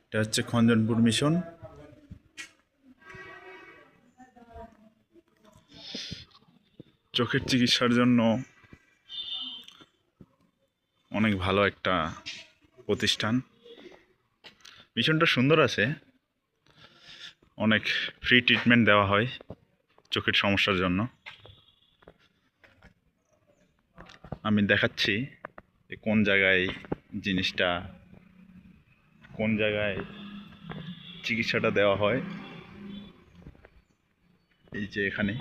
এটা হচ্ছে খঞ্জনপুর মিশন। চোখের চিকিৎসার জন্য অনেক ভালো একটা প্রতিষ্ঠান। মিশনটা সুন্দর আছে, অনেক ফ্রি ট্রিটমেন্ট দেওয়া হয় চোখের সমস্যার জন্য। আমি দেখাচ্ছি যে কোন জায়গায় জিনিসটা, কোন জায়গায় চিকিৎসাটা দেওয়া হয়। এই যে এখানে